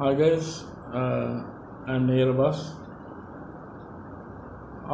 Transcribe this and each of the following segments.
Hi guys, I'm Nir Abbas.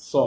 100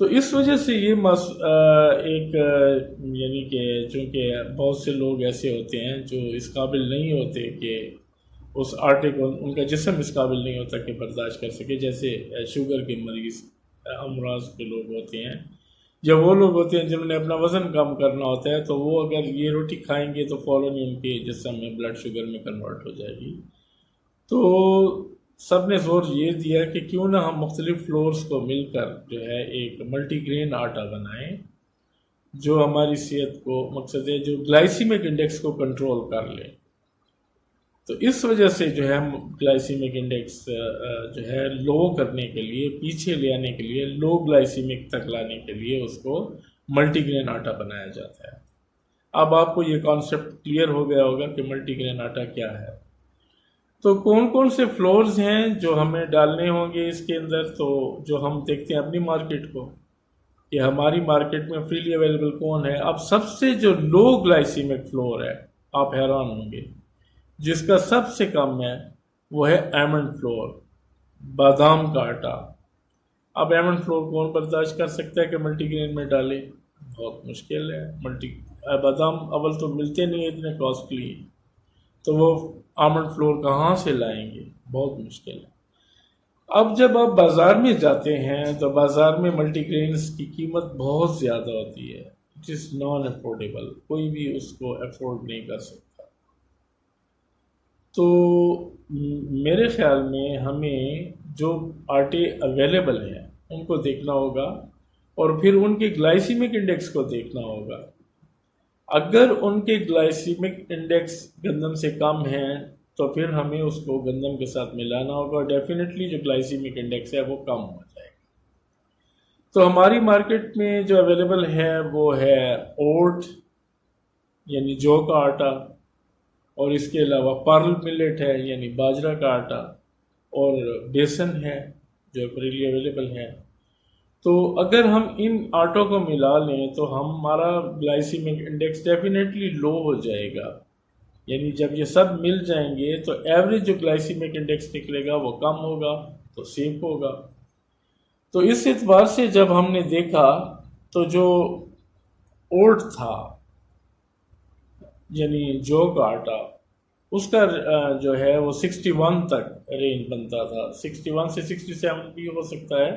تو اس وجہ سے یہ ایک یعنی کہ چونکہ بہت سے لوگ ایسے ہوتے ہیں جو اس قابل نہیں ہوتے کہ اس آٹے کو، ان کا جسم اس قابل نہیں ہوتا کہ برداشت کر سکے، جیسے شوگر کے مریض، امراض کے لوگ ہوتے ہیں، یا وہ لوگ ہوتے ہیں جنہوں نے اپنا وزن کم کرنا ہوتا ہے، تو وہ اگر یہ روٹی کھائیں گے تو فوراً ان کے جسم میں بلڈ شوگر میں کنورٹ ہو جائے گی۔ تو سب نے زور یہ دیا کہ کیوں نہ ہم مختلف فلورز کو مل کر جو ہے ایک ملٹی گرین آٹا بنائیں جو ہماری صحت کو، مقصد ہے جو گلائسیمک انڈیکس کو کنٹرول کر لے۔ تو اس وجہ سے جو ہے ہم گلائسیمک انڈیکس جو ہے لو کرنے کے لیے، پیچھے لے آنے کے لیے، لو گلائسیمک تک لانے کے لیے اس کو ملٹی گرین آٹا بنایا جاتا ہے۔ اب آپ کو یہ کانسیپٹ کلیئر ہو گیا ہوگا کہ ملٹی گرین آٹا کیا ہے۔ تو کون کون سے فلورز ہیں جو ہمیں ڈالنے ہوں گے اس کے اندر، تو جو ہم دیکھتے ہیں اپنی مارکیٹ کو کہ ہماری مارکیٹ میں فریلی اویلیبل کون ہے۔ اب سب سے جو لو گلائسیمک فلور ہے، آپ حیران ہوں گے، جس کا سب سے کم ہے وہ ہے ایمنڈ فلور، بادام کا آٹا۔ اب ایمنڈ فلور کون برداشت کر سکتا ہے کہ ملٹی گرین میں ڈالے؟ بہت مشکل ہے۔ بادام اول تو ملتے نہیں اتنے کاسٹلی، تو وہ آمنڈ فلور کہاں سے لائیں گے؟ بہت مشکل ہے۔ اب جب آپ بازار میں جاتے ہیں تو بازار میں ملٹی گرینز کی قیمت بہت زیادہ ہوتی ہے، اٹ از نان افورڈیبل، کوئی بھی اس کو افورڈ نہیں کر سکتا۔ تو میرے خیال میں ہمیں جو آٹے اویلیبل ہیں ان کو دیکھنا ہوگا اور پھر ان کے گلائسیمک انڈیکس کو دیکھنا ہوگا۔ اگر ان کے گلائسیمک انڈیکس گندم سے کم ہیں تو پھر ہمیں اس کو گندم کے ساتھ ملانا ہوگا، اور ڈیفینیٹلی جو گلائسیمک انڈیکس ہے وہ کم ہو جائے گا۔ تو ہماری مارکیٹ میں جو اویلیبل ہے وہ ہے اوٹ یعنی جو کا آٹا، اور اس کے علاوہ پارل ملیٹ ہے یعنی باجرہ کا آٹا، اور بیسن ہے جو فریلی اویلیبل ہے۔ تو اگر ہم ان آٹوں کو ملا لیں تو ہمارا گلائسیمک انڈیکس ڈیفینیٹلی لو ہو جائے گا، یعنی جب یہ سب مل جائیں گے تو ایوریج جو گلائسیمک انڈیکس نکلے گا وہ کم ہوگا، تو سیف ہوگا۔ تو اس اعتبار سے جب ہم نے دیکھا تو جو اوٹ تھا یعنی جو کا آٹا، اس کا جو ہے وہ 61 تک رینج بنتا تھا، 61 سے 67 بھی ہو سکتا ہے،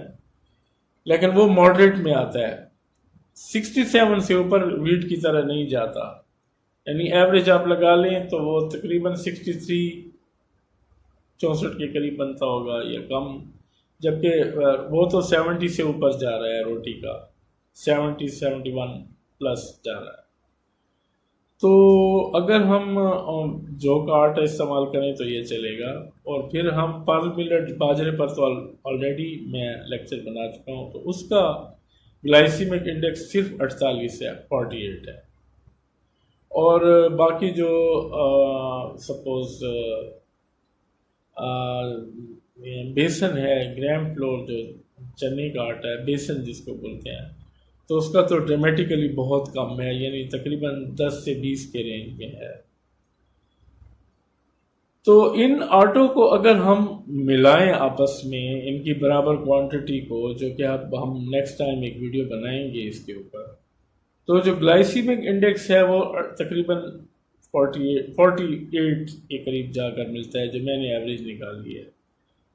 لیکن وہ ماڈریٹ میں آتا ہے۔ 67 سے اوپر ویٹ کی طرح نہیں جاتا، یعنی ایوریج آپ لگا لیں تو وہ تقریباً 63 64 کے قریب بنتا ہوگا یا کم، جبکہ وہ تو 70 سے اوپر جا رہا ہے، روٹی کا 70 71 پلس جا رہا ہے۔ تو اگر ہم جو کا آٹا استعمال کریں تو یہ چلے گا، اور پھر ہم پارل ملیٹ باجرے پر تو آلریڈی میں لیکچر بنا چکا ہوں، تو اس کا گلائسیمک انڈیکس صرف 48 ہے، 48 ہے۔ اور باقی جو سپوز بیسن ہے، گرام فلور جو چنے کا آٹا ہے، بیسن جس کو بولتے ہیں، تو اس کا تو ڈرامیٹیکلی بہت کم ہے، یعنی تقریباً 10 سے 20 کے رینج میں ہے۔ تو ان آٹوں کو اگر ہم ملائیں آپس میں ان کی برابر کوانٹٹی کو، جو کہ اب ہم نیکسٹ ٹائم ایک ویڈیو بنائیں گے اس کے اوپر، تو جو گلائسیمک انڈیکس ہے وہ تقریباً 48 کے قریب جا کر ملتا ہے، جو میں نے ایوریج نکالی ہے۔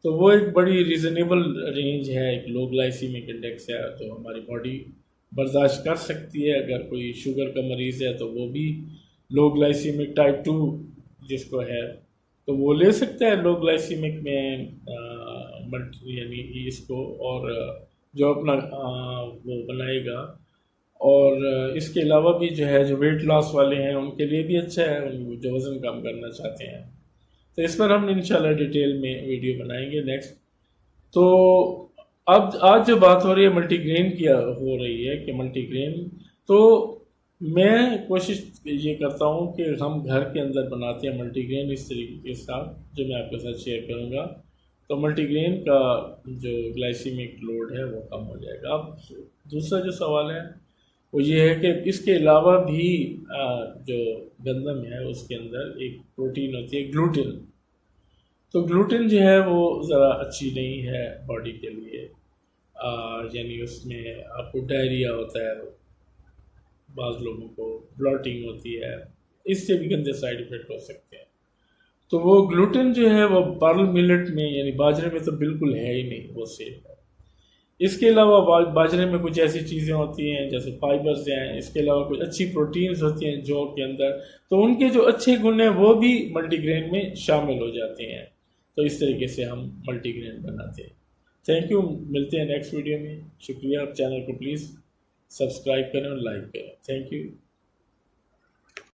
تو وہ ایک بڑی ریزنیبل رینج ہے، ایک لو گلائسیمک انڈیکس ہے جو ہماری باڈی برداشت کر سکتی ہے۔ اگر کوئی شوگر کا مریض ہے تو وہ بھی لو گلائسیمک ٹائپ 2 جس کو ہے تو وہ لے سکتا ہے لو گلائسیمک میں یعنی اس کو، اور جو اپنا وہ بنائے گا۔ اور اس کے علاوہ بھی جو ہے جو ویٹ لاس والے ہیں ان کے لیے بھی اچھا ہے، جو وزن کم کرنا چاہتے ہیں۔ تو اس پر ہم انشاءاللہ ڈیٹیل میں ویڈیو بنائیں گے نیکسٹ۔ تو اب آج جو بات ہو رہی ہے ملٹی گرین کی ہو رہی ہے کہ ملٹی گرین، تو میں کوشش یہ کرتا ہوں کہ ہم گھر کے اندر بناتے ہیں ملٹی گرین اس طریقے کے ساتھ، جو میں آپ کے ساتھ شیئر کروں گا، تو ملٹی گرین کا جو گلائسیمک لوڈ ہے وہ کم ہو جائے گا۔ اب دوسرا جو سوال ہے وہ یہ ہے کہ اس کے علاوہ بھی جو گندم ہے اس کے اندر ایک پروٹین ہوتی ہے گلوٹن، تو گلوٹن جو ہے وہ ذرا اچھی نہیں ہے باڈی کے لیے۔ یعنی اس میں آپ کو ڈائریا ہوتا ہے، بعض لوگوں کو بلاٹنگ ہوتی ہے، اس سے بھی گندے سائیڈ افیکٹ ہو سکتے ہیں۔ تو وہ گلوٹن جو ہے وہ پرل ملٹ میں یعنی باجرے میں تو بالکل ہے ہی نہیں، وہ سیف ہے۔ اس کے علاوہ باجرے میں کچھ ایسی چیزیں ہوتی ہیں جیسے فائبرز ہیں، اس کے علاوہ کچھ اچھی پروٹینز ہوتی ہیں جو کے اندر، تو ان کے جو اچھے گن ہیں وہ بھی ملٹی گرین میں شامل ہو جاتے ہیں۔ تو اس طریقے سے ہم ملٹی گرین بناتے ہیں۔ تھینک یو، ملتے ہیں نیکسٹ ویڈیو میں۔ شکریہ، چینل کو پلیز سبسکرائب کریں اور لائک کریں۔ Thank you.